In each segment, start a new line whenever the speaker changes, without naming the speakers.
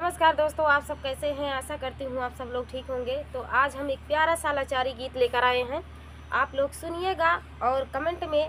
नमस्कार दोस्तों, आप सब कैसे हैं। आशा करती हूँ आप सब लोग ठीक होंगे। तो आज हम एक प्यारा सा लाचारी गीत लेकर आए हैं। आप लोग सुनिएगा और कमेंट में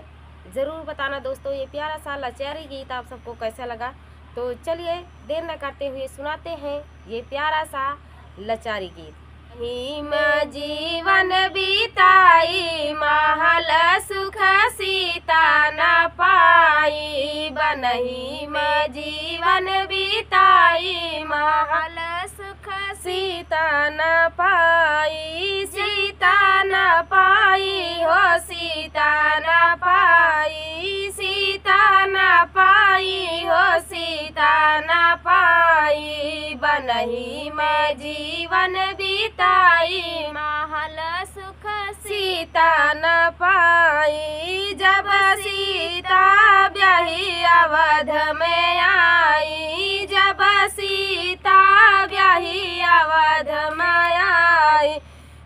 ज़रूर बताना दोस्तों, ये प्यारा सा लाचारी गीत आप सबको कैसा लगा। तो चलिए देर न करते हुए सुनाते हैं ये प्यारा सा लाचारी गीत। हिम जीवन बीताई महल सुख सीता न पाई, बनही में जीवन बीताई महल सुख सीता न पाई। सीता न पाई हो सीता न पाई, सीता न पाई हो सीता न पाई। बनही में जीवन बीताई महल सुख सीता न पाई। जब सीता ब्याही अवध में आई, जब सीता ब्याही अवध में आई।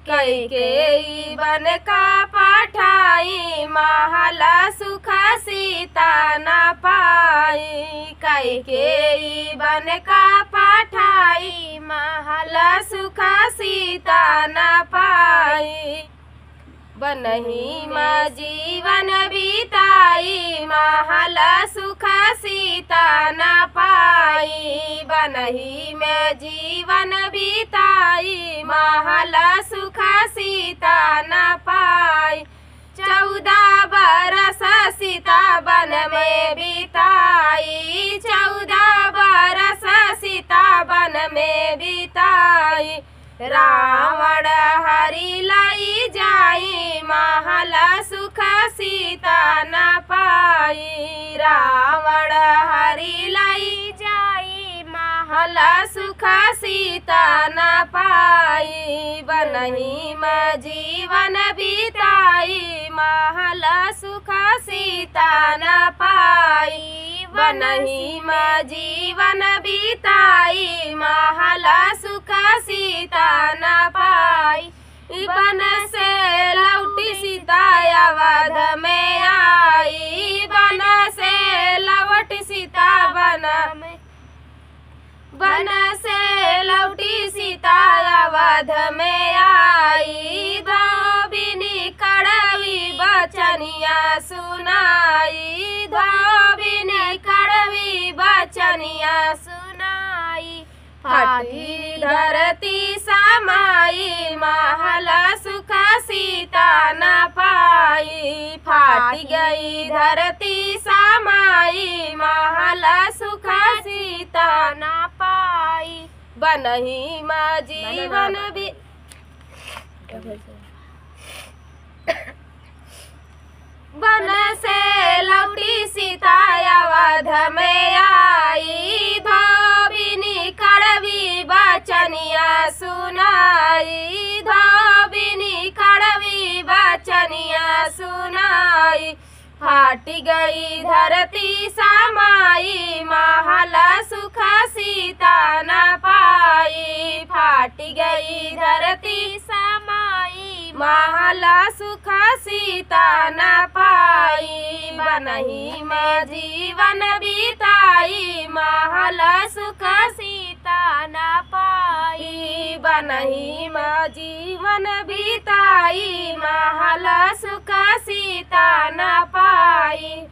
कैकेयी बन का पठाई महल सुख सीता न पाई। कैकेयी बन का पठाई महल सुख सीता न पाई। बनही में जीवन बीताई महल सुख सीता न पाई। बनही में जीवन बीताई महल सुख सीता न पाई। 14 बरस सीता बन में बीताई, 14 बरस सीता बन में बीताई। रावण हरि लाई जाई महल सुख सीता न पाई। रावण हरि लाई जाई महल सुख सीता न पाई। बनही में जीवन बीताई महल सुख सीता न पाई। बनही में जीवन बीताई महल सुख सीता न पाई। बन से लौटी सीता अवध में आई, बन से लौटी सीता बन से लौटी सीता अवध में आई। धोबिनी कड़वी बचनिया सुनाई, धोबिनी कड़वी बचनिया सुनाई। फाटी धरती समाई महल सुख सीता न पाई। फाट गई धरती समाई महल सुख सीता न पाई। बनही में जीवन भी बन से लौटी सीता अवध में आई। धोबिनी कड़वी बचनिया सुनाई, धोबिनी कड़वी बचनिया सुनाई। फाट गई धरती समाई महल सुख सीता न पाई। फाट गई धरती समाई महल सुख सीता न पाई। बनही में जीवन बीताई महल सुख सीता न पाई। बनही में जीवन बीताई महल सुख सीता न पाई।